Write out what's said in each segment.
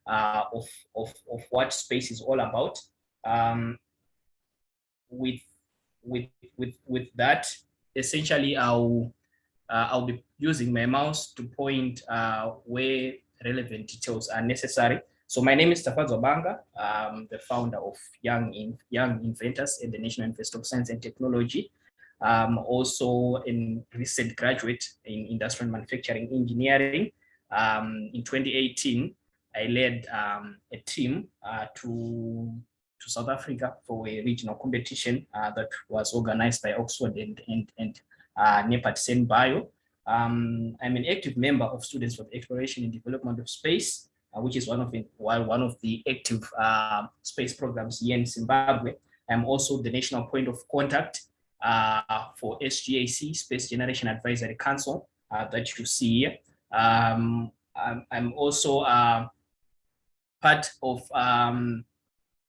of what space is all about. With that, essentially, I'll be using my mouse to point where relevant details are necessary. So my name is Tafadzwa Banga. I'm the founder of Young Inventors at the National University of Science and Technology. Also a recent graduate in industrial manufacturing engineering. In 2018, I led a team to South Africa for a regional competition that was organized by Oxford and NEPAT SENBio. I'm an active member of Students for the Exploration and Development of Space, which is one of the active space programs here in Zimbabwe. I'm also the national point of contact for SGAC, Space Generation Advisory Council, that you see here. I'm also part of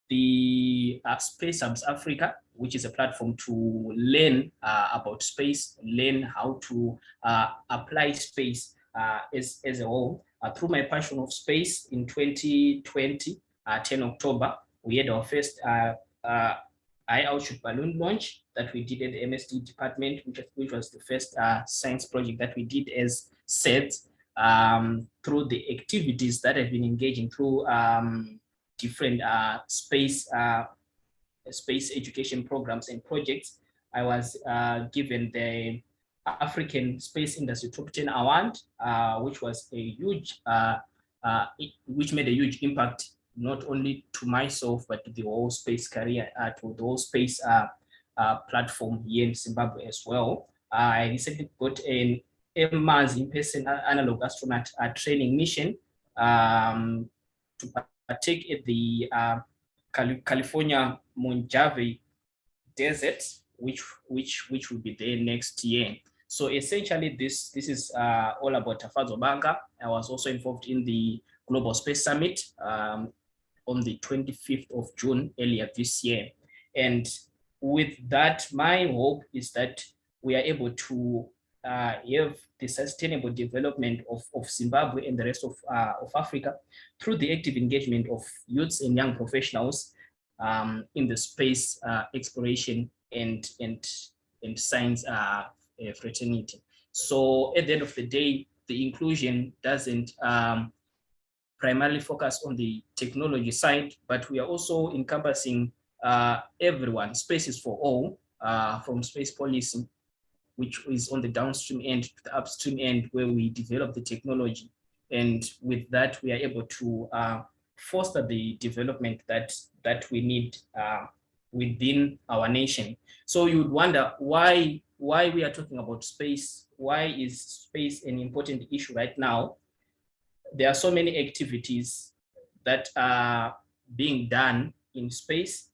the Space Hubs Africa, which is a platform to learn about space, learn how to apply space as a whole. Through my passion of space in 2020, 10 October, we had our first high-altitude balloon launch that we did at the MSD department, which was the first science project that we did as SEDS, through the activities that I've been engaging through different space education programs and projects. I was given the African Space Industry Top 10 Award, which was a huge, which made a huge impact not only to myself but to the whole space career, to the whole space platform here in Zimbabwe as well. I recently got an Mars in-person analog astronaut training mission to partake at the California Mojave Desert, which will be there next year. So essentially, this is all about Tafadzwa Banga. I was also involved in the Global Space Summit on the 25th of June earlier this year. And with that, my hope is that we are able to have the sustainable development of Zimbabwe and the rest of Africa through the active engagement of youths and young professionals in the space exploration and science fraternity. So at the end of the day, the inclusion doesn't primarily focus on the technology side, but we are also encompassing everyone. Space is for all, from space policy, which is on the downstream end to the upstream end, where we develop the technology. And with that, we are able to foster the development that we need within our nation. So you would wonder why we are talking about space. Why is space an important issue right now? There are so many activities that are being done in space,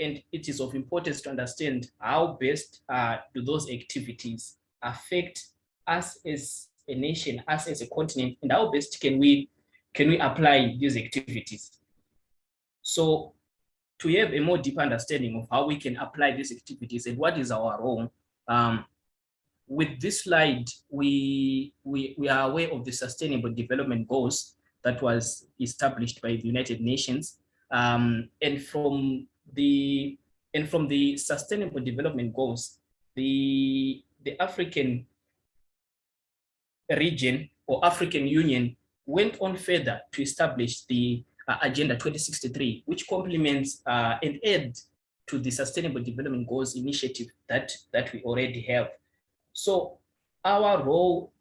and it is of importance to understand how best do those activities affect us as a nation, us as a continent, and how best can we apply these activities. So to have a more deeper understanding of how we can apply these activities and what is our role, with this slide, we are aware of the Sustainable Development Goals that was established by the United Nations, and from the Sustainable Development Goals, the African region or African Union went on further to establish the Agenda 2063, which complements and adds to the Sustainable Development Goals initiative that we already have. So our role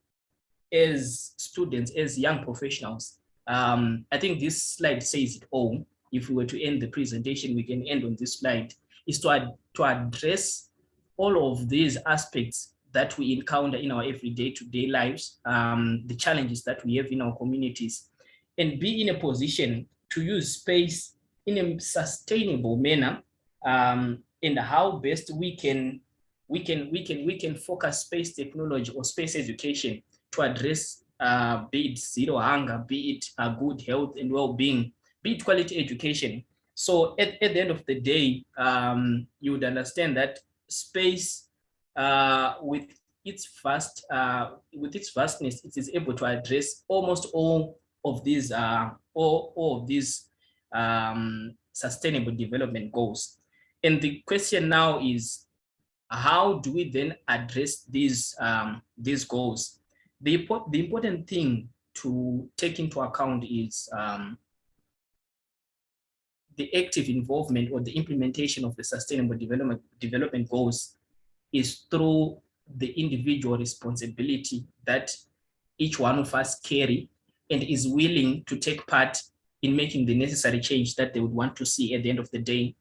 as students, as young professionals, I think this slide says it all. If we were to end the presentation, we can end on this slide, is to address all of these aspects that we encounter in our everyday to-day lives, the challenges that we have in our communities, and be in a position to use space in a sustainable manner, and how best we can focus space technology or space education to address be it zero hunger, be it good health and well-being, be it quality education. So at the end of the day, you would understand that space, with its vastness, it is able to address almost all of these all of these sustainable development goals. And the question now is, how do we then address these goals? The important thing to take into account is the active involvement or the implementation of the sustainable development goals is through the individual responsibility that each one of us carry and is willing to take part in making the necessary change that they would want to see at the end of the day.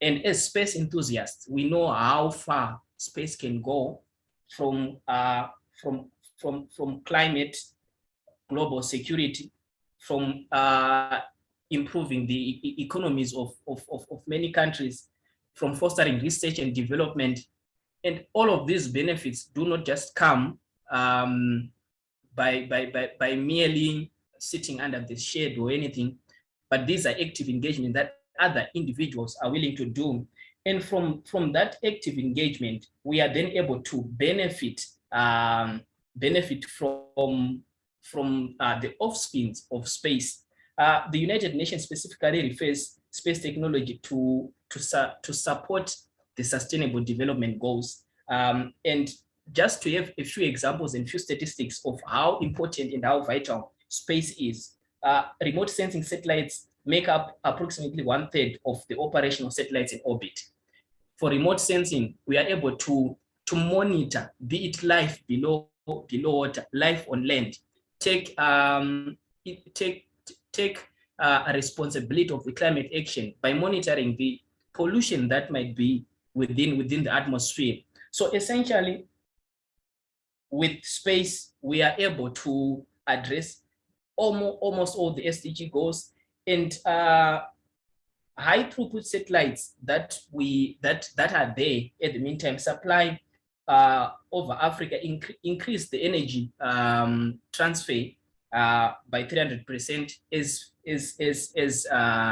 And as space enthusiasts, we know how far space can go from climate, global security, from improving the economies of many countries, from fostering research and development. And all of these benefits do not just come by merely sitting under the shade or anything, but these are active engagement that other individuals are willing to do. And from that active engagement, we are then able to benefit from the offsprings of space. The United Nations specifically refers space technology to support the sustainable development goals. And just to have a few examples and few statistics of how important and how vital space is, remote sensing satellites make up approximately 1/3 of the operational satellites in orbit. For remote sensing, we are able to monitor, be it life below water, life on land, take a responsibility of the climate action by monitoring the pollution that might be within the atmosphere. So essentially, with space, we are able to address almost all the SDG goals, and high throughput satellites that are there at the meantime supply over Africa increase the energy transfer by 300% as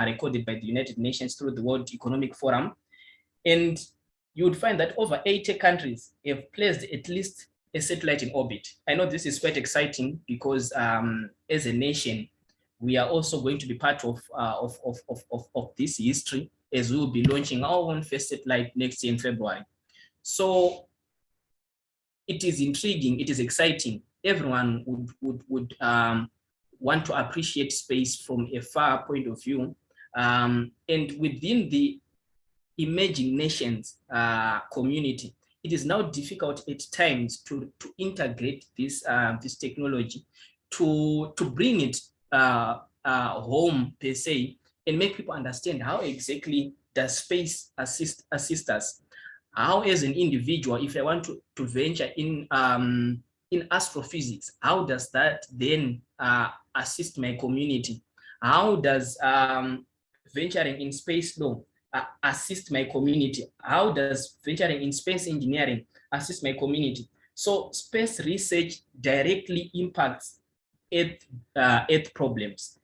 recorded by the United Nations through the World Economic Forum. And you would find that over 80 countries have placed at least a satellite in orbit. I know this is quite exciting because as a nation, we are also going to be part of this history, as we will be launching our own first satellite next year in February. So it is intriguing, it is exciting. Everyone would want to appreciate space from a far point of view. And within the emerging nations community, it is now difficult at times to integrate this technology, to bring it home per se, and make people understand how exactly does space assist us. How, as an individual, if I want to venture in astrophysics, how does that then assist my community? How does venturing in space law assist my community? How does venturing in space engineering assist my community? So space research directly impacts Earth problems.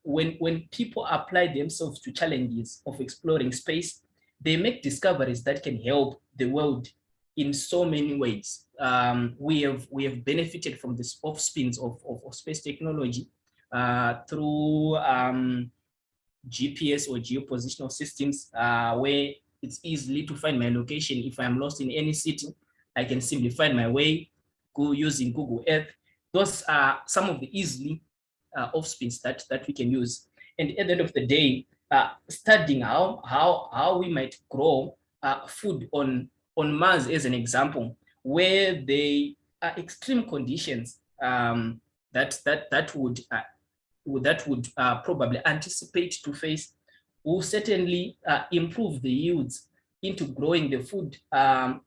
When people apply themselves to challenges of exploring space, they make discoveries that can help the world in so many ways. We have benefited from the offsprings of space technology through GPS or geopositional systems, where it's easy to find my location. If I'm lost in any city, I can simply find my way using Google Earth. Those are some of the easily offsprings that we can use. And at the end of the day, studying how we might grow food on Mars, as an example, where there are extreme conditions that would probably anticipate to face, will certainly improve the yields into growing the food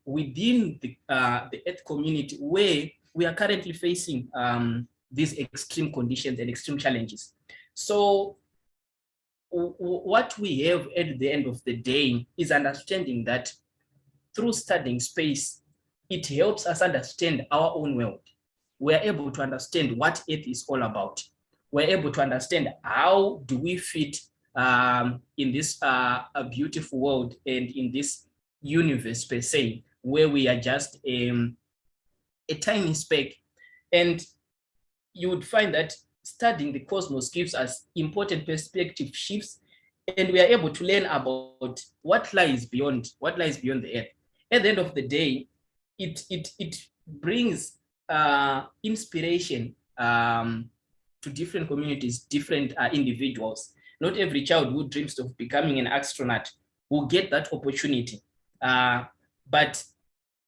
within the Earth community, where we are currently facing these extreme conditions and extreme challenges. So what we have at the end of the day is understanding that through studying space, it helps us understand our own world. We're able to understand what Earth is all about. We're able to understand how do we fit in this beautiful world and in this universe per se, where we are just a tiny speck. And you would find that studying the cosmos gives us important perspective shifts, and we are able to learn about what lies beyond the earth. At the end of the day, it brings inspiration to different communities, different individuals. Not every child who dreams of becoming an astronaut will get that opportunity, but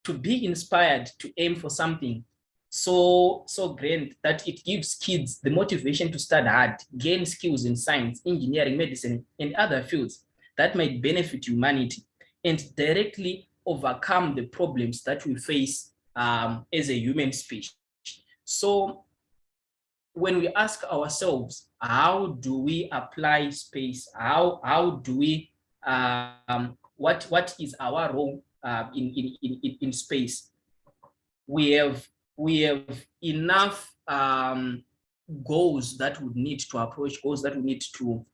to be inspired to aim for something so grand that it gives kids the motivation to study hard, gain skills in science, engineering, medicine, and other fields that might benefit humanity, and directly overcome the problems that we face as a human species. So when we ask ourselves, how do we apply space? How do we what is our role in space? We have enough goals that we need to approach, goals that we need to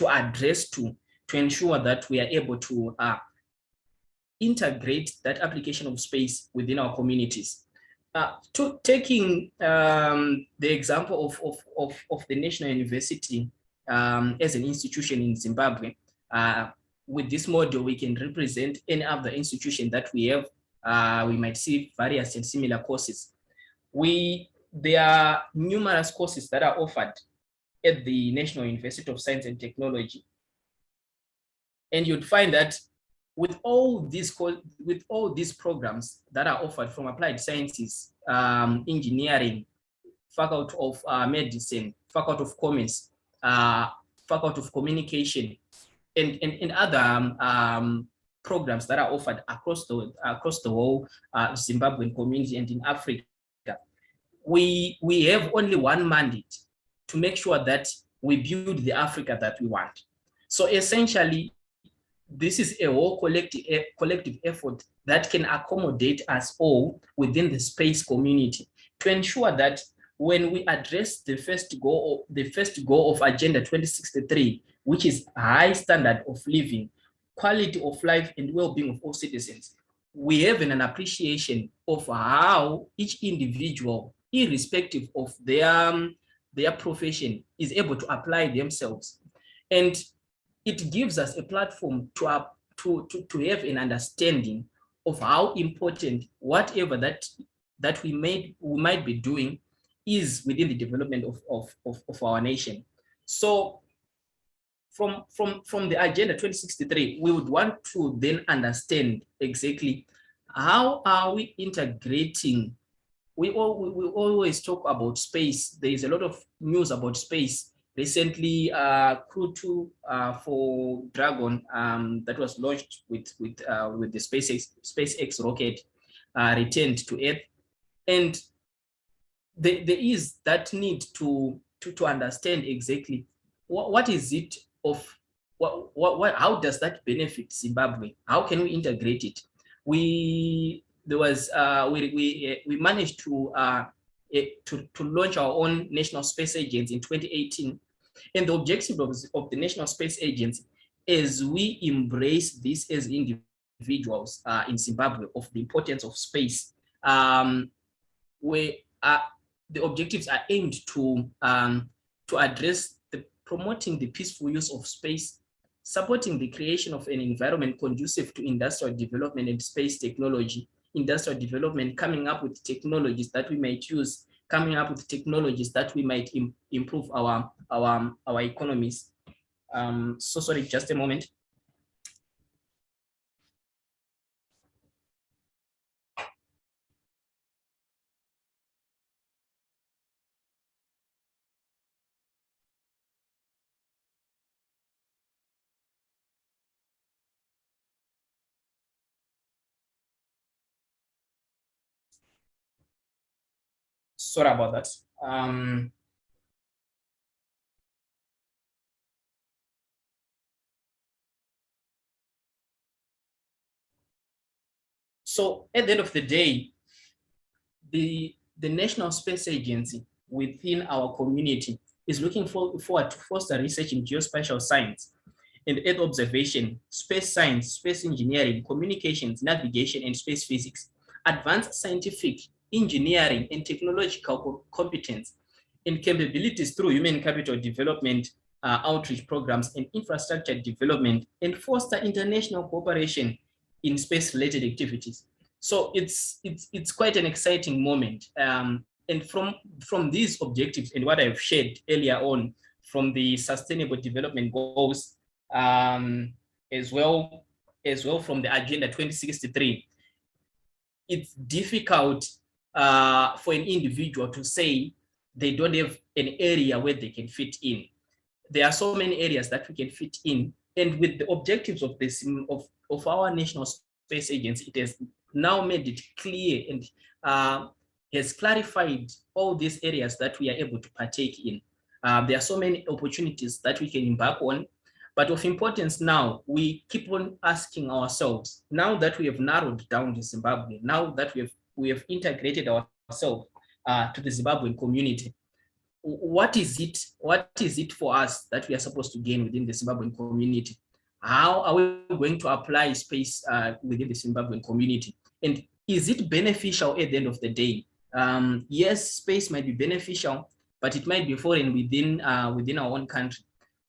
address to ensure that we are able to integrate that application of space within our communities. Taking the example of the National University as an institution in Zimbabwe, with this model, we can represent any other institution that we have. We might see various and similar courses. There are numerous courses that are offered at the National University of Science and Technology. And you'd find that with all these programs that are offered from applied sciences, engineering, faculty of medicine, faculty of commerce, faculty of communication, and other programs that are offered across the whole Zimbabwean community and in Africa, we have only one mandate: to make sure that we build the Africa that we want. So essentially, this is a whole collective effort that can accommodate us all within the space community, to ensure that when we address the first goal of Agenda 2063, which is high standard of living, quality of life, and well-being of all citizens, we have an appreciation of how each individual, irrespective of their profession, is able to apply themselves. And it gives us a platform to have an understanding of how important whatever that we might be doing is within the development of our nation. So from the Agenda 2063, we would want to then understand exactly how are we integrating. We always talk about space. There is a lot of news about space. Recently, Crew 2 for Dragon that was launched with the SpaceX rocket returned to Earth, and there is that need to understand exactly what is it of how does that benefit Zimbabwe? How can we integrate it? We managed to launch our own National Space Agency in 2018. And the objective of the National Space Agency, as we embrace this as individuals in Zimbabwe, of the importance of space, the objectives are aimed to address promoting the peaceful use of space, supporting the creation of an environment conducive to industrial development and space technology, industrial development, coming up with technologies that we might use, coming up with technologies that we might improve our economies. So sorry, just a moment. Sorry about that. So at the end of the day, the National Space Agency within our community is looking forward to foster research in geospatial science and Earth observation, space science, space engineering, communications, navigation, and space physics, advanced scientific, engineering, and technological competence, and capabilities through human capital development, outreach programs, and infrastructure development, and foster international cooperation in space-related activities. So it's quite an exciting moment. And from these objectives and what I've shared earlier on from the Sustainable Development Goals, as well from the Agenda 2063, it's difficult for an individual to say they don't have an area where they can fit in. There are so many areas that we can fit in, and with the objectives of this of our National Space Agency, it has now made it clear and has clarified all these areas that we are able to partake in. There are so many opportunities that we can embark on, but of importance now, we keep on asking ourselves, now that we have narrowed down to Zimbabwe, now that we have integrated ourselves to the Zimbabwean community, what is it for us that we are supposed to gain within the Zimbabwean community? How are we going to apply space within the Zimbabwean community? And is it beneficial at the end of the day? Yes, space might be beneficial, but it might be foreign within our own country.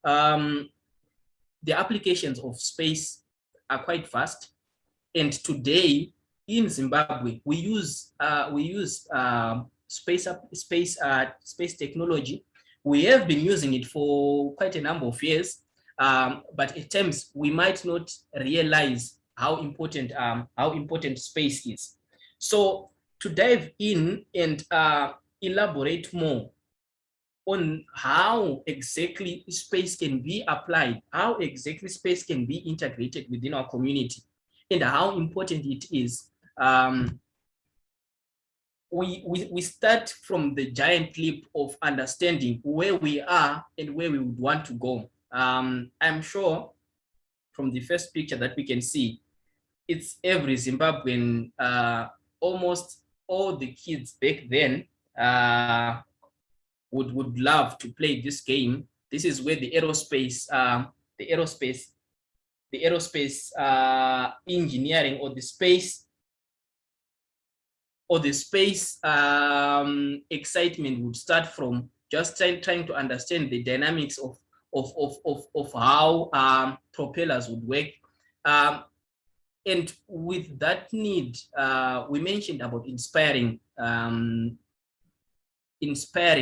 The applications of space are quite vast, and today in Zimbabwe we use space technology. We have been using it for quite a number of years, but at times we might not realize how important space is. So to dive in and elaborate more on how exactly space can be applied, how exactly space can be integrated within our community, and how important it is, we start from the giant leap of understanding where we are and where we would want to go. I'm sure from the first picture that we can see, it's every Zimbabwean, almost all the kids back then would love to play this game. This is where the aerospace engineering or the space excitement would start from, just trying to understand the dynamics of how propellers would work. And with that need, we mentioned about inspiring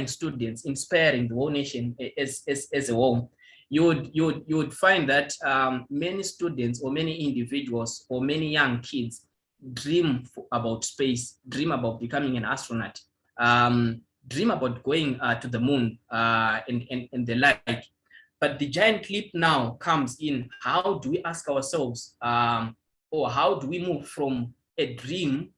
students, inspiring the whole nation as a whole. You would find that many students or many individuals or many young kids dream about space, dream about becoming an astronaut, dream about going to the moon and the like. But the giant leap now comes in, how do we ask ourselves, or how do we move from a dream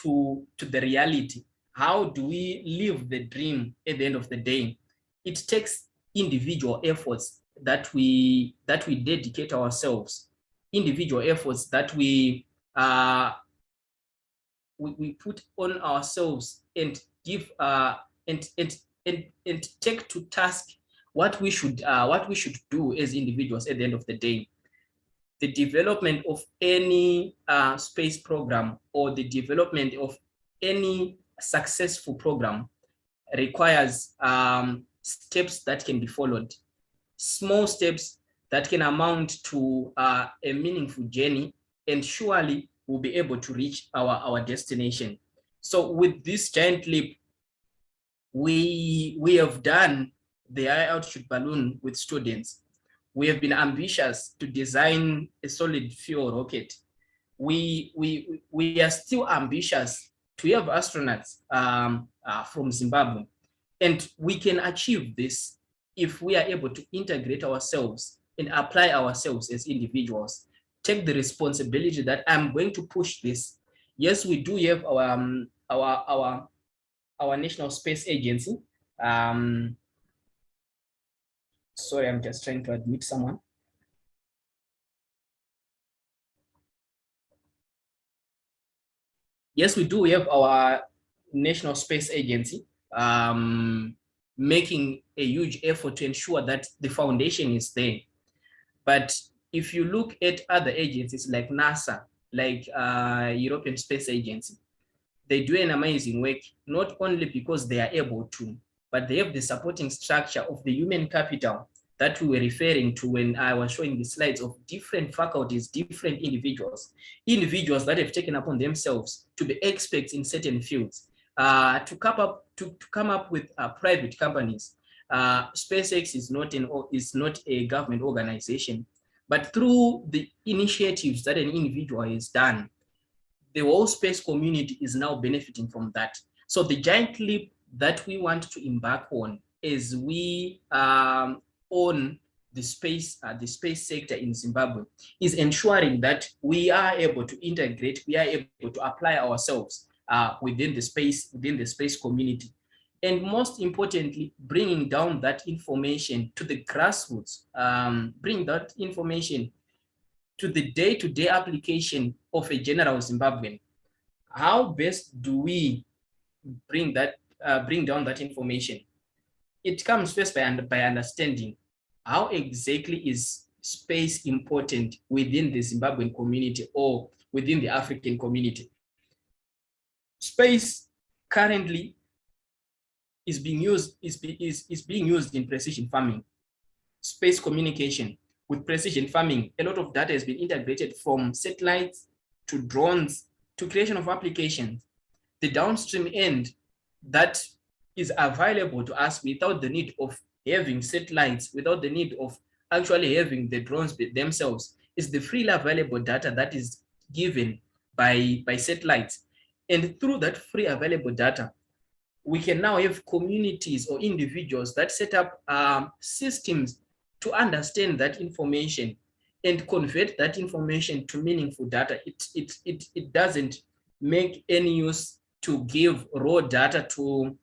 to the reality? How do we live the dream at the end of the day? It takes individual efforts that we dedicate ourselves, individual efforts that we put on ourselves and give and take to task what we should do as individuals at the end of the day. The development of any space program or the development of any successful program requires steps that can be followed, small steps that can amount to a meaningful journey, and surely we'll be able to reach our destination. So with this giant leap, we have done the high altitude balloon with students. We have been ambitious to design a solid fuel rocket. We are still ambitious to have astronauts from Zimbabwe. And we can achieve this if we are able to integrate ourselves and apply ourselves as individuals. Take the responsibility that I'm going to push this. Yes, we do have our National Space Agency. Sorry, I'm just trying to admit someone. Yes, we do have our National Space Agency, making a huge effort to ensure that the foundation is there. But if you look at other agencies like NASA, like European Space Agency, they do an amazing work, not only because they are able to, but they have the supporting structure of the human capital that we were referring to when I was showing the slides of different faculties, different individuals that have taken upon themselves to be experts in certain fields, to come up with private companies. SpaceX is not a government organization, but through the initiatives that an individual has done, the whole space community is now benefiting from that. So the giant leap that we want to embark on as we own the space sector in Zimbabwe is ensuring that we are able to integrate, we are able to apply ourselves within the space community. And most importantly, bringing down that information to the grassroots, bring that information to the day-to-day application of a general Zimbabwean. How best do we bring down that information? It comes first by understanding how exactly is space important within the Zimbabwean community or within the African community. Space currently is being used in precision farming, space communication. With precision farming, a lot of data has been integrated from satellites to drones to creation of applications. The downstream end that is available to us without the need of having satellites, without the need of actually having the drones themselves, is the freely available data that is given by satellites. And through that free available data, we can now have communities or individuals that set up systems to understand that information and convert that information to meaningful data. It doesn't make any use to give raw data to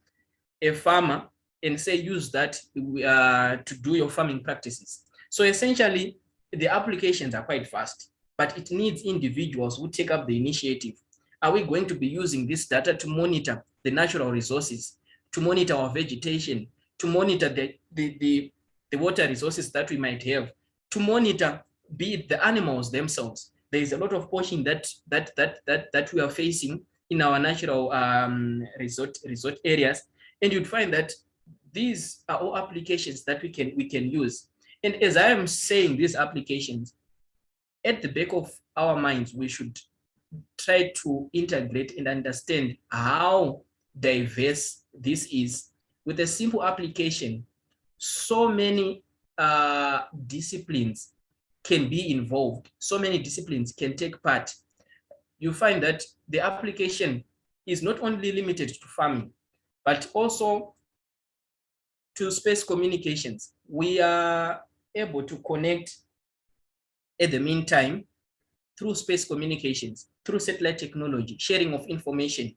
a farmer and say use that to do your farming practices. So essentially, the applications are quite fast, but it needs individuals who take up the initiative. Are we going to be using this data to monitor the natural resources, to monitor our vegetation, to monitor the water resources that we might have, to monitor be it the animals themselves? There is a lot of poaching that we are facing in our natural resort areas, and you'd find that these are all applications that we can use. And as I am saying, these applications, at the back of our minds, we should try to integrate and understand how diverse this is. With a simple application, so many disciplines can be involved, so many disciplines can take part. You find that the application is not only limited to farming, but also to space communications. We are able to connect at the meantime through space communications, through satellite technology, sharing of information.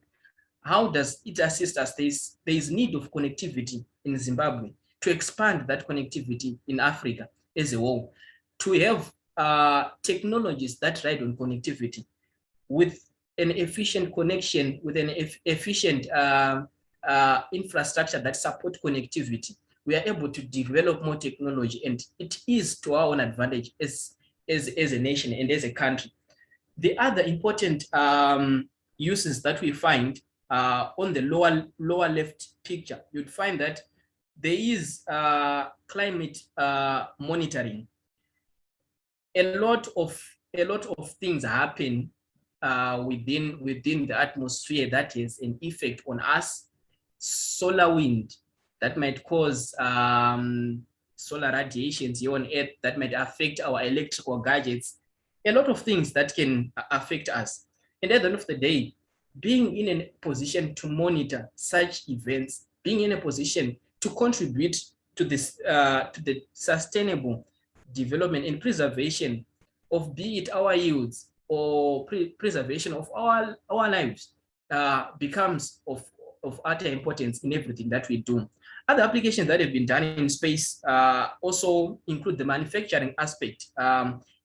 How does it assist us? There is need of connectivity in Zimbabwe, to expand that connectivity in Africa as a whole, to have technologies that ride on connectivity with an efficient connection, with an efficient infrastructure that support connectivity. We are able to develop more technology, and it is to our own advantage as a nation and as a country. The other important uses that we find on the lower left picture, you'd find that there is climate monitoring. A lot of things happen within the atmosphere that has an effect on us. Solar wind that might cause solar radiations here on Earth that might affect our electrical gadgets. A lot of things that can affect us. And at the end of the day, being in a position to monitor such events, being in a position to contribute to this to the sustainable development and preservation of, be it our yields or preservation of our lives, becomes of utter importance in everything that we do. Other applications that have been done in space also include the manufacturing aspect.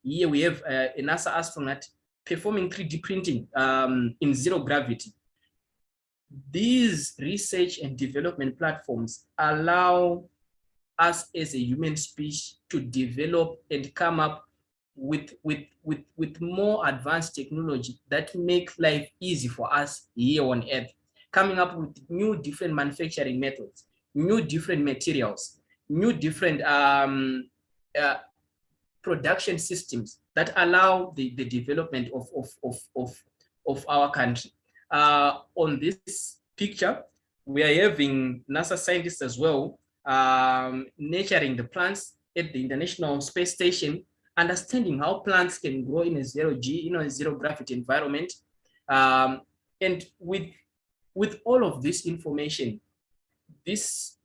Here we have a NASA astronaut performing 3D printing in zero gravity. These research and development platforms allow us as a human species to develop and come up with more advanced technology that make life easy for us here on Earth, coming up with new different manufacturing methods. new different materials, new different production systems that allow the development of our country. On this picture, we are having NASA scientists as well, nurturing the plants at the International Space Station, understanding how plants can grow in a zero-G, a zero-gravity environment. And with all of this information, this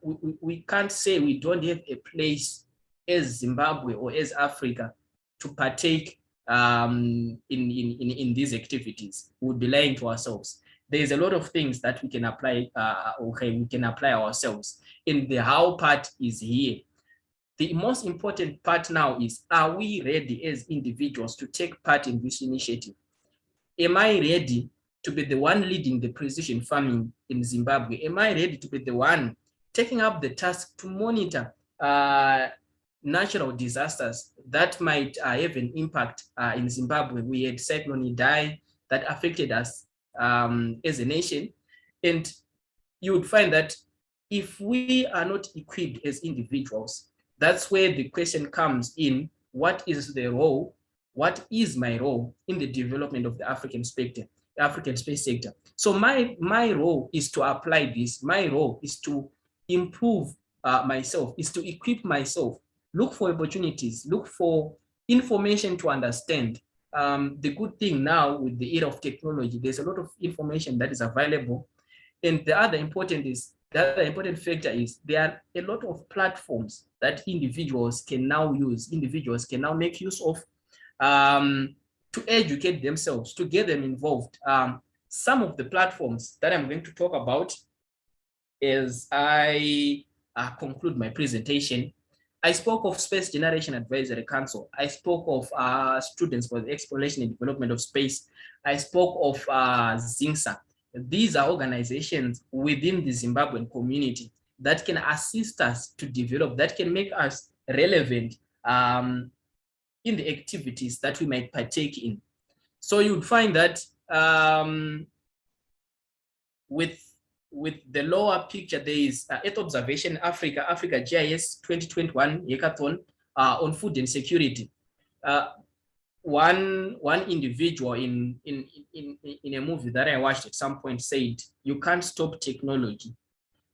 we can't say we don't have a place as Zimbabwe or as Africa to partake in these activities. We would be lying to ourselves. There's a lot of things that we can apply. We can apply ourselves. And the how part is here. The most important part now is, are we ready as individuals to take part in this initiative? Am I ready to be the one leading the precision farming in Zimbabwe? Am I ready to be the one taking up the task to monitor natural disasters that might have an impact in Zimbabwe? We had Cyclone Idai that affected us as a nation. And you would find that if we are not equipped as individuals, that's where the question comes in: what is the role? What is my role in the development of the African space sector? So my role is to apply this. My role is to improve myself, is to equip myself, look for opportunities, look for information to understand. The good thing now with the era of technology, there's a lot of information that is available. And the other important factor is there are a lot of platforms that individuals can now use, individuals can now make use of to educate themselves, to get them involved. Some of the platforms that I'm going to talk about as I conclude my presentation. I spoke of Space Generation Advisory Council. I spoke of Students for the Exploration and Development of Space. I spoke of ZINSA. These are organizations within the Zimbabwean community that can assist us to develop, that can make us relevant in the activities that we might partake in. So you'd find that with the lower picture, there is Earth Observation Africa GIS 2021 Hackathon on food and security. One individual in a movie that I watched at some point said, you can't stop technology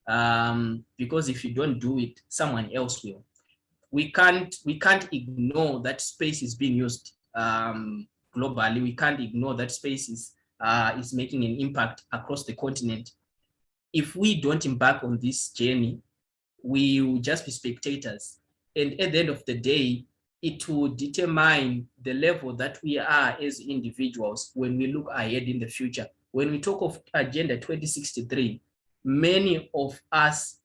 because if you don't do it, someone else will. We can't ignore that space is being used globally. We can't ignore that space is making an impact across the continent. If we don't embark on this journey, we will just be spectators. And at the end of the day, it will determine the level that we are as individuals when we look ahead in the future. When we talk of Agenda 2063, many of us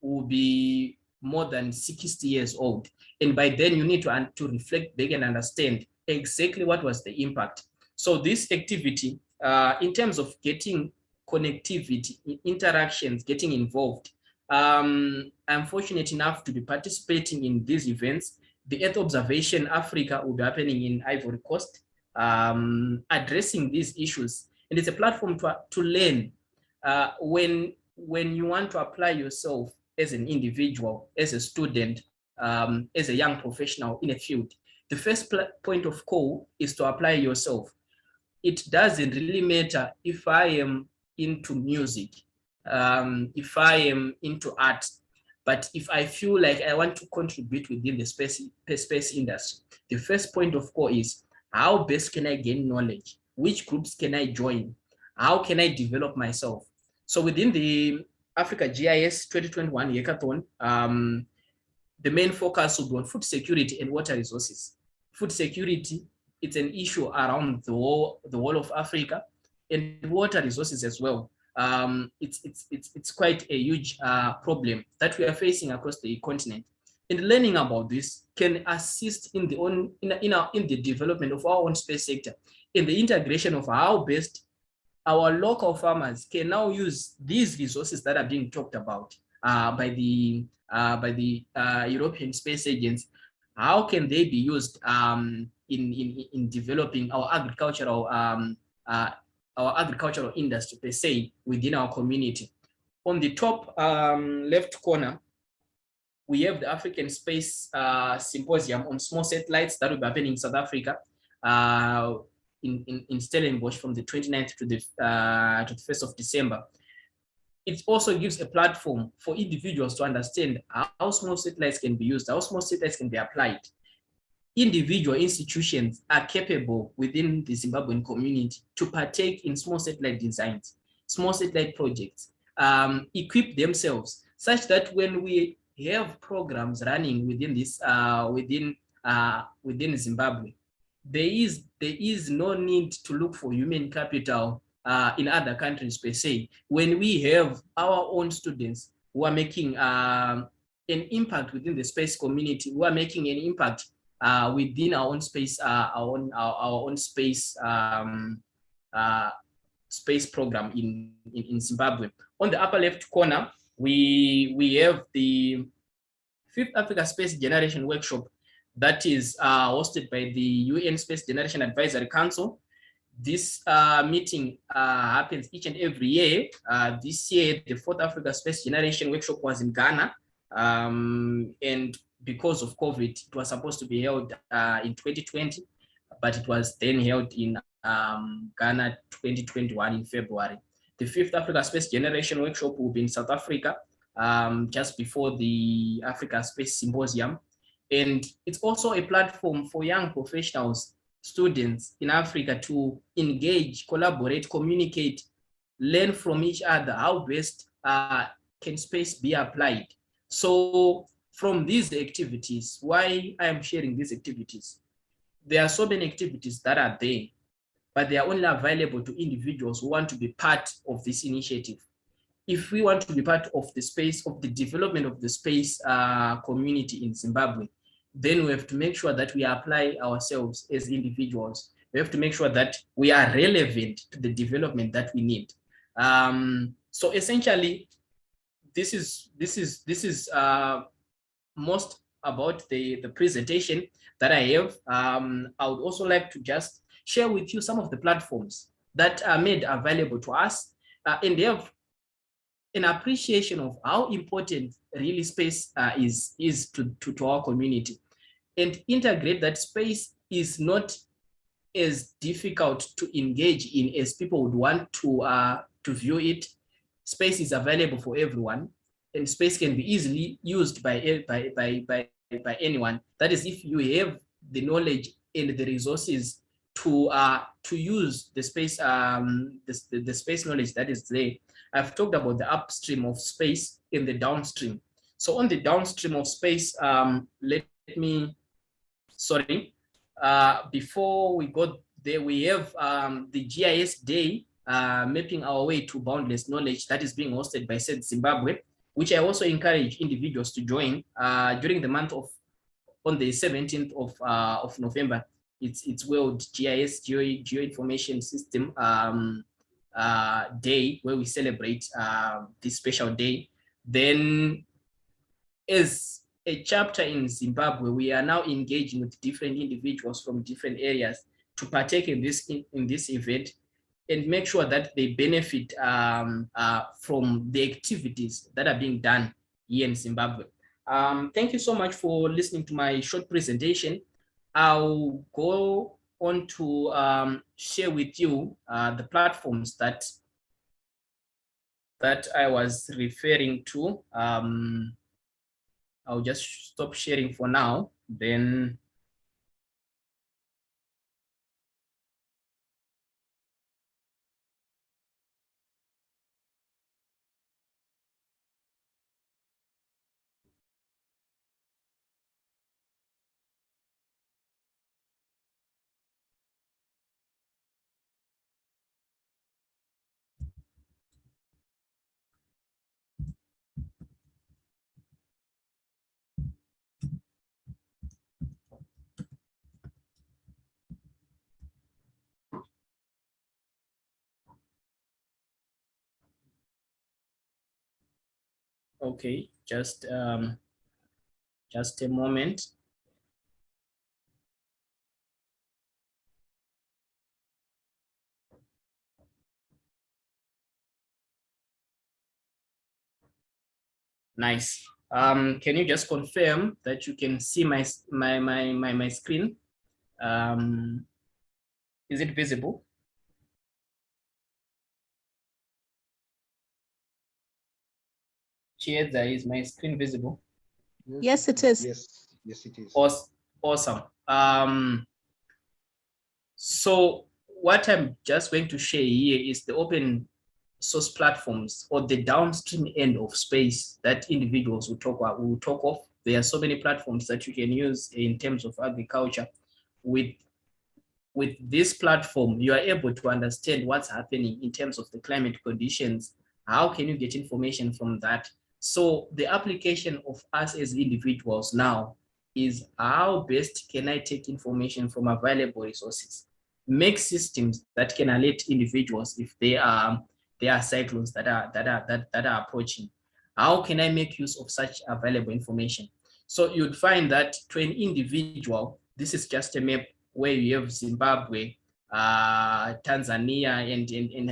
will be more than 60 years old. And by then you need to reflect back and understand exactly what was the impact. So this activity, in terms of getting connectivity, interactions, getting involved, I'm fortunate enough to be participating in these events. The Earth Observation Africa will be happening in Ivory Coast, addressing these issues. And it's a platform to learn. When you want to apply yourself as an individual, as a student, as a young professional in a field, the first point of call is to apply yourself. It doesn't really matter if I am into music, if I am into art, but if I feel like I want to contribute within the space industry, the first point of call is, how best can I gain knowledge? Which groups can I join? How can I develop myself? So within the Africa GIS 2021 Hackathon, the main focus will be on food security and water resources. Food security, it's an issue around the whole of Africa, and water resources as well. It's quite a huge problem that we are facing across the continent. And learning about this can assist in the development of our own space sector, in the integration of how best our local farmers can now use these resources that are being talked about by the European Space Agency. How can they be used in developing our agricultural our agricultural industry per se within our community. On the top left corner, we have the African Space Symposium on Small Satellites that will be happening in South Africa in Stellenbosch from the 29th to the 1st of December. It also gives a platform for individuals to understand how small satellites can be used, how small satellites can be applied. Individual institutions are capable within the Zimbabwean community to partake in small satellite designs, small satellite projects, equip themselves such that when we have programs running within this within Zimbabwe, there is no need to look for human capital in other countries per se. When we have our own students who are making an impact within the space community, who are making an impact within our own space, our own space space program in Zimbabwe. On the upper left corner, we have the 5th Africa Space Generation Workshop that is hosted by the UN Space Generation Advisory Council. This meeting happens each and every year. This year, the 4th Africa Space Generation Workshop was in Ghana, and because of COVID, it was supposed to be held in 2020, but it was then held in Ghana 2021 in February. The 5th Africa Space Generation Workshop will be in South Africa just before the Africa Space Symposium. And it's also a platform for young professionals, students in Africa to engage, collaborate, communicate, learn from each other how best can space be applied. So from these activities, why I am sharing these activities, there are so many activities that are there, but they are only available to individuals who want to be part of this initiative. If we want to be part of the space, of the development of the space community in Zimbabwe, then we have to make sure that we apply ourselves as individuals. We have to make sure that we are relevant to the development that we need. So essentially, this is most about the presentation that I have. I would also like to just share with you some of the platforms that are made available to us, and they have an appreciation of how important really space is to our community, and integrate that space is not as difficult to engage in as people would want to view it. Space is available for everyone, and space can be easily used by anyone. That is, if you have the knowledge and the resources to use the space the space knowledge that is there. I've talked about the upstream of space and the downstream. So on the downstream of space, let me, sorry, before we go there, we have the GIS Day, mapping our way to boundless knowledge, that is being hosted by SEDS Zimbabwe, which I also encourage individuals to join during the month of, on the 17th of November. It's World GIS Geoinformation System Day, where we celebrate this special day. Then, as a chapter in Zimbabwe, we are now engaging with different individuals from different areas to partake in this event and make sure that they benefit from the activities that are being done here in Zimbabwe. Thank you so much for listening to my short presentation. I'll go on to share with you the platforms that I was referring to. I'll just stop sharing for now, then okay, just a moment. Nice. Can you just confirm that you can see my screen? Is it visible? Chieza, is my screen visible? Yes, it is. Yes, it is. Awesome. So what I'm just going to share here is the open source platforms or the downstream end of space that individuals will talk of. There are so many platforms that you can use in terms of agriculture. With this platform, you are able to understand what's happening in terms of the climate conditions. How can you get information from that? So the application of us as individuals now is how best can I take information from available resources, make systems that can alert individuals if there are cyclones that are approaching. How can I make use of such available information? So you'd find that to an individual, this is just a map where you have Zimbabwe, Tanzania,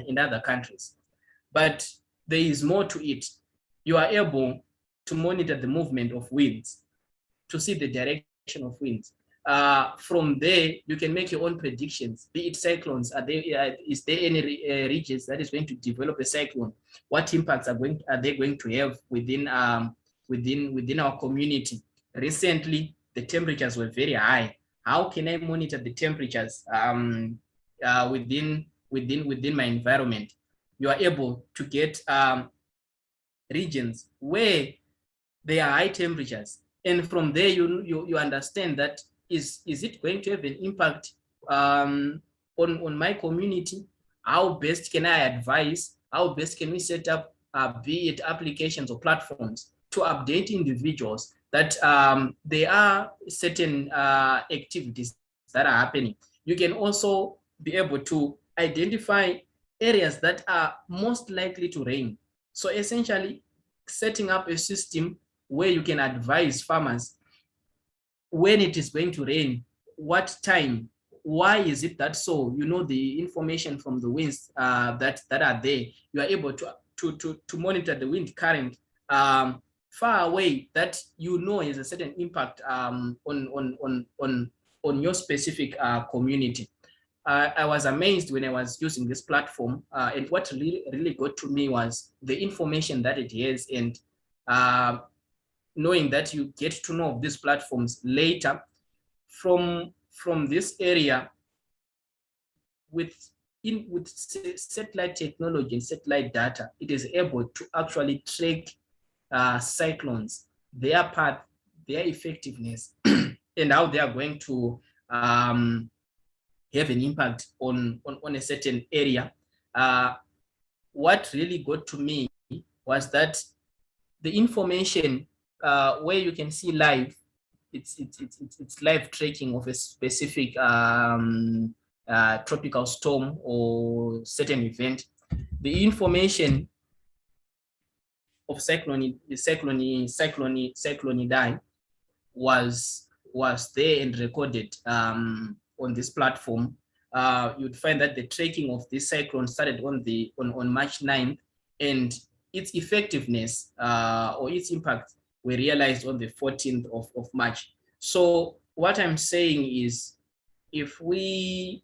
and other countries. But there is more to it. You are able to monitor the movement of winds, to see the direction of winds. From there, you can make your own predictions, be it cyclones. Is there any regions that is going to develop a cyclone? What impacts are they going to have within our community? Recently, the temperatures were very high. How can I monitor the temperatures within my environment? You are able to get regions where there are high temperatures, and from there you understand that is it going to have an impact on my community? How best can I advise? How best can we set up be it applications or platforms to update individuals that there are certain activities that are happening? You can also be able to identify areas that are most likely to rain. So essentially, setting up a system where you can advise farmers when it is going to rain, what time, why is it that so, you know, the information from the winds that are there. You are able to monitor the wind current far away, that you know has a certain impact on your specific community. I was amazed when I was using this platform, and what really got to me was the information that it has, and knowing that you get to know of these platforms later from this area. With satellite technology and satellite data, it is able to actually track cyclones, their path, their effectiveness, and how they are going to have an impact on a certain area. What really got to me was that the information where you can see live, it's live tracking of a specific tropical storm or certain event. The information of cyclone was there and recorded on this platform. You'd find that the tracking of this cyclone started on March 9th, and its effectiveness or its impact were realized on the 14th of March. So what I'm saying is, if we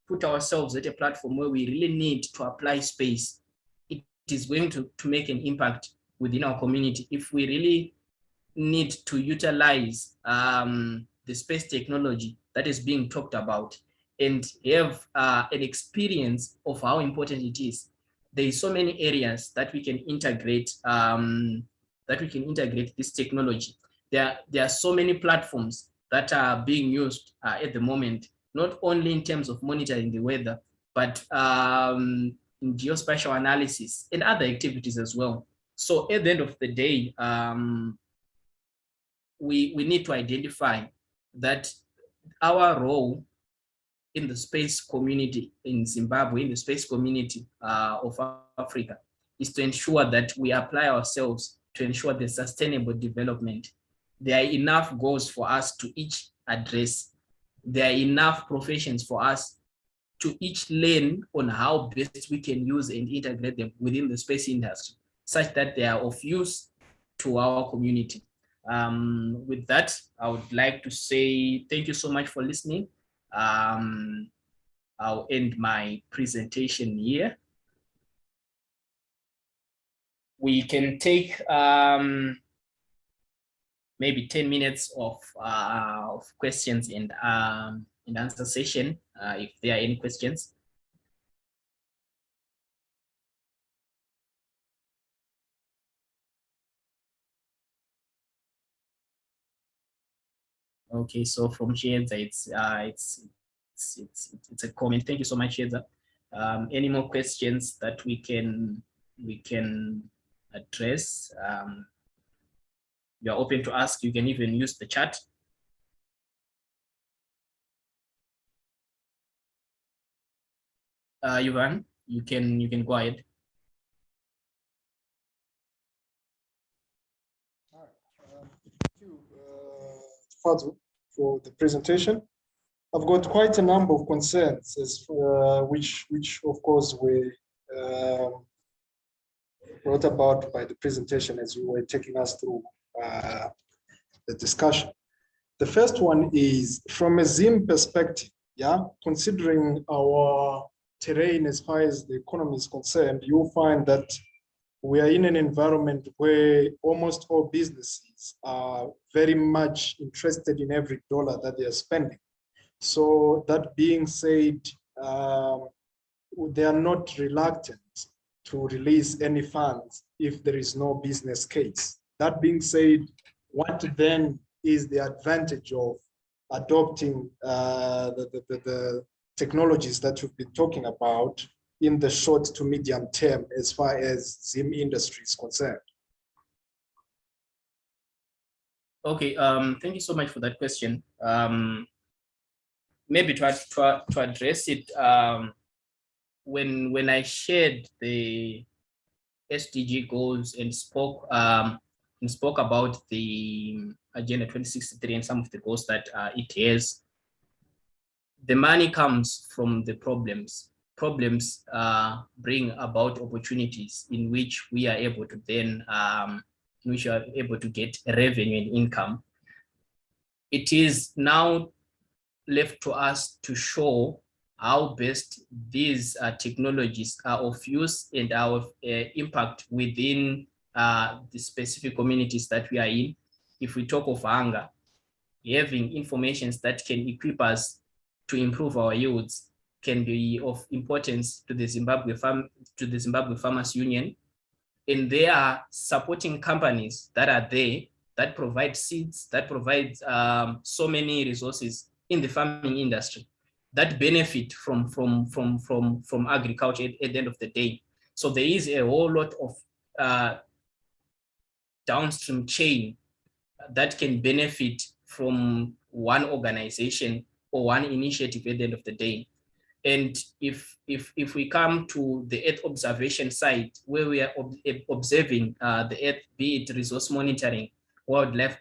put ourselves at a platform where we really need to apply space, it is going to make an impact within our community. If we really need to utilize the space technology that is being talked about and have an experience of how important it is, there is so many areas that we can integrate this technology. There are so many platforms that are being used at the moment, not only in terms of monitoring the weather, but in geospatial analysis and other activities as well. So at the end of the day, we need to identify that our role in the space community in Zimbabwe, in the space community of Africa, is to ensure that we apply ourselves to ensure the sustainable development. There are enough goals for us to each address. There are enough professions for us to each learn on how best we can use and integrate them within the space industry, such that they are of use to our community. With that, I would like to say thank you so much for listening. I'll end my presentation here. We can take maybe 10 minutes of questions and answer session if there are any questions. Okay, so from Shedza, it's a comment. Thank you so much, Shedza. Any more questions that we can address? You're open to ask. You can even use the chat. Ivan, you can go ahead. Thank you, Fadu, for the presentation. I've got quite a number of concerns, which of course were brought about by the presentation as you were taking us through the discussion. The first one is from a Zim perspective, yeah, considering our terrain as far as the economy is concerned, you'll find that we are in an environment where almost all businesses are very much interested in every dollar that they are spending. So that being said, they are not reluctant to release any funds if there is no business case. That being said, what then is the advantage of adopting the technologies that you've been talking about in the short to medium term as far as Zim industry is concerned? Okay, thank you so much for that question. Maybe to address it, when I shared the SDG goals and spoke about the Agenda 2063 and some of the goals that it has, the money comes from the problems. Problems bring about opportunities in which we are able to then, in which we are able to get revenue and income. It is now left to us to show how best these technologies are of use and are of impact within the specific communities that we are in. If we talk of hunger, having information that can equip us to improve our yields can be of importance to the Zimbabwe Farmers Union. And they are supporting companies that are there, that provide seeds, that provide so many resources in the farming industry that benefit from agriculture at the end of the day. So there is a whole lot of downstream chain that can benefit from one organization or one initiative at the end of the day. And if we come to the Earth observation side, where we are observing the Earth, be it resource monitoring, wildlife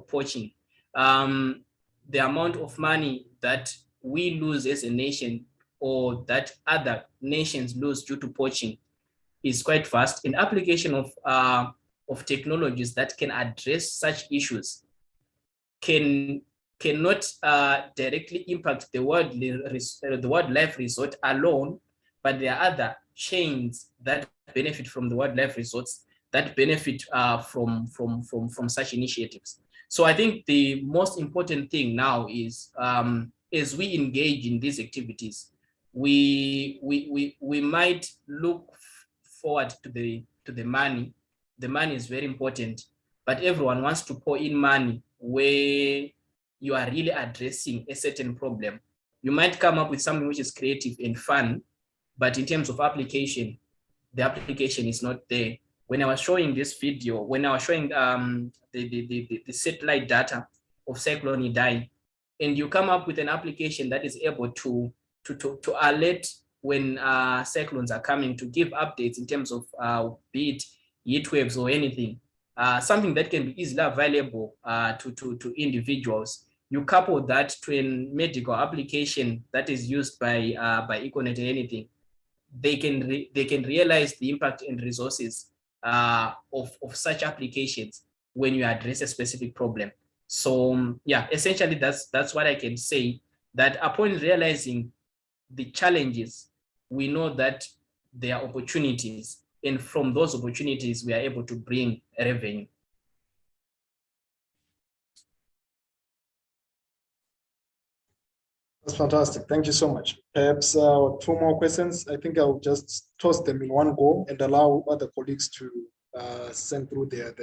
poaching, the amount of money that we lose as a nation or that other nations lose due to poaching is quite vast. And application of technologies that can address such issues cannot directly impact the wildlife resort alone, but there are other chains that benefit from the wildlife resorts, that benefit from such initiatives. So I think the most important thing now is, as we engage in these activities, we might look forward to the money. The money is very important, but everyone wants to pour in money where you are really addressing a certain problem. You might come up with something which is creative and fun, but in terms of application, the application is not there. When I was showing this video, when I was showing the satellite data of Cyclone Idai, and you come up with an application that is able to alert when cyclones are coming, to give updates in terms of be it heat waves or anything, something that can be easily available to individuals. You couple that to a medical application that is used by Econet or anything, they can realize the impact and resources of such applications when you address a specific problem. So yeah, essentially that's what I can say, that upon realizing the challenges, we know that there are opportunities, and from those opportunities, we are able to bring revenue. That's fantastic. Thank you so much. Perhaps 2 more questions. I think I'll just toss them in one go and allow other colleagues to send through their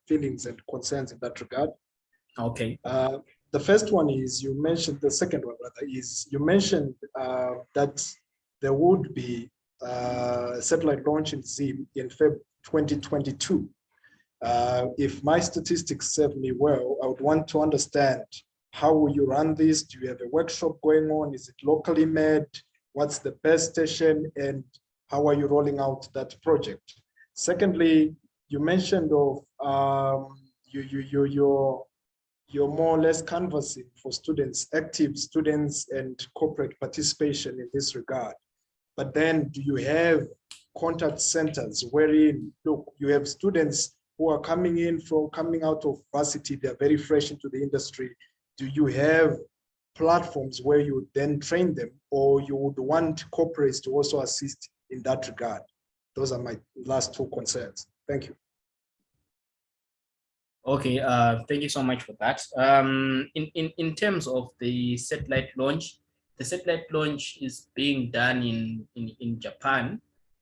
feelings and concerns in that regard. Okay. The first one is, you mentioned, the second one rather, is you mentioned that there would be satellite launch in Zim in February 2022. If my statistics serve me well, I would want to understand, how will you run this? Do you have a workshop going on? Is it locally made? What's the best station? And how are you rolling out that project? Secondly, you mentioned of you're more or less canvassing for students, active students and corporate participation in this regard. But then do you have contact centers wherein, look, you have students who are coming out of varsity, they're very fresh into the industry. Do you have platforms where you would then train them, or you would want corporates to also assist in that regard? Those are my last 2 concerns. Thank you. Okay, thank you so much for that. In terms of the satellite launch is being done in Japan.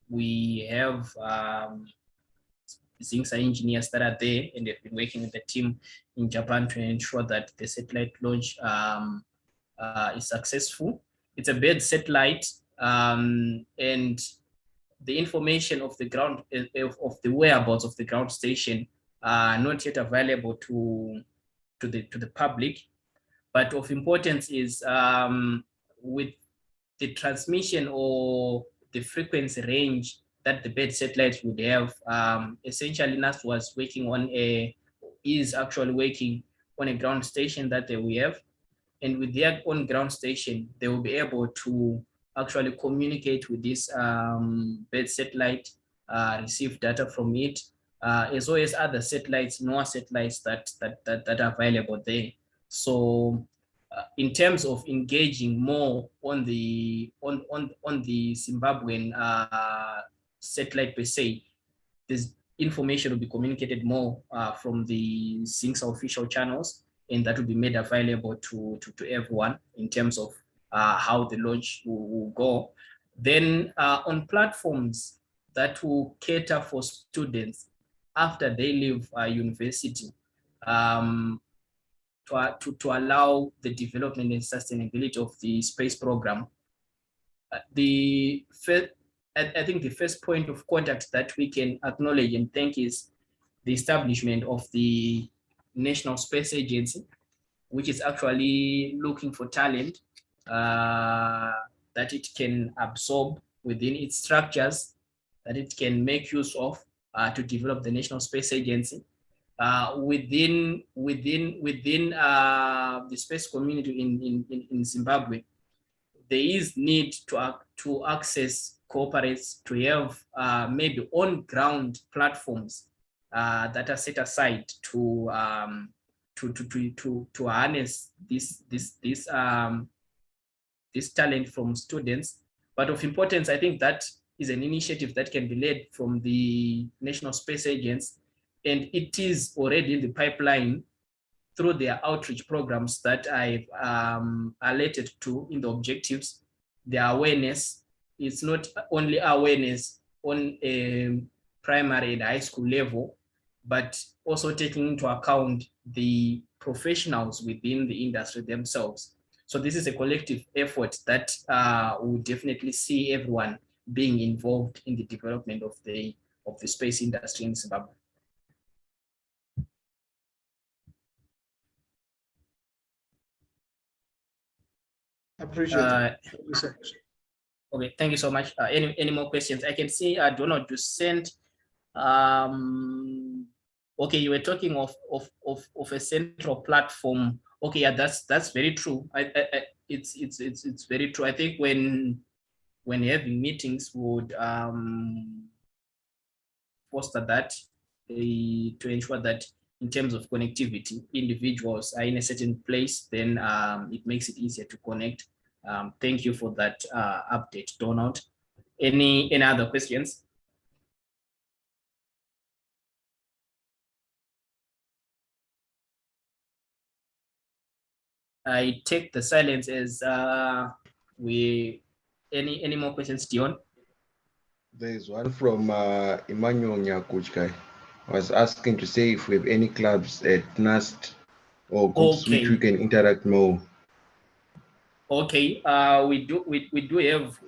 We have Zingsa engineers that are there, and they've been working with the team in Japan to ensure that the satellite launch is successful. It's a bed satellite, and the information of the ground, of the whereabouts of the ground station, are not yet available to the public. But of importance is, with the transmission or the frequency range that the bed satellite would have, essentially NAS is actually working on a ground station that they will have. And with their own ground station, they will be able to actually communicate with this bed satellite, receive data from it, as well as other satellites, NOAA satellites that are available there. So in terms of engaging more on the Zimbabwean satellite per se, this information will be communicated more from the Zingsa official channels, and that will be made available to everyone in terms of how the launch will go. Then on platforms that will cater for students after they leave university, to allow the development and sustainability of the space program. I think the first point of contact that we can acknowledge and thank is the establishment of the National Space Agency, which is actually looking for talent that it can absorb within its structures, that it can make use of to develop the National Space Agency. Within the space community in Zimbabwe, there is need to access corporates to have maybe on-ground platforms that are set aside to harness this talent from students. But of importance, I think that is an initiative that can be led from the National Space Agency, and it is already in the pipeline through their outreach programs that I've alerted to in the objectives. The awareness is not only awareness on a primary and high school level, but also taking into account the professionals within the industry themselves. So this is a collective effort that will definitely see everyone being involved in the development of the space industry in Zimbabwe. Appreciate it. Thank you so much. Okay, thank you so much. Any more questions? I can see Donald just sent. Okay, you were talking of a central platform. Okay, yeah, that's very true. It's very true. I think when having meetings would foster that, to ensure that in terms of connectivity, individuals are in a certain place, then it makes it easier to connect. Thank you for that update, Donald. Any other questions? I take the silence as any more questions, Dion? There is one from Emmanuel Nyakuchkai. Was asking to say if we have any clubs at NAST or groups which we can interact more. Okay, we do have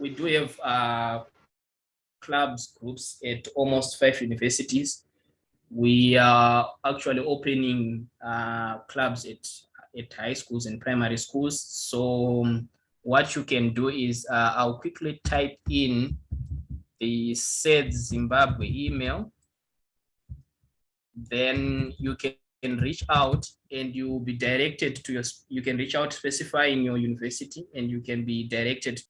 clubs, groups at almost 5 universities. We are actually opening clubs at high schools and primary schools. So what you can do is I'll quickly type in the SEDS Zimbabwe email. Then you can reach out and you'll be directed to you can reach out specifying your university and you can be directed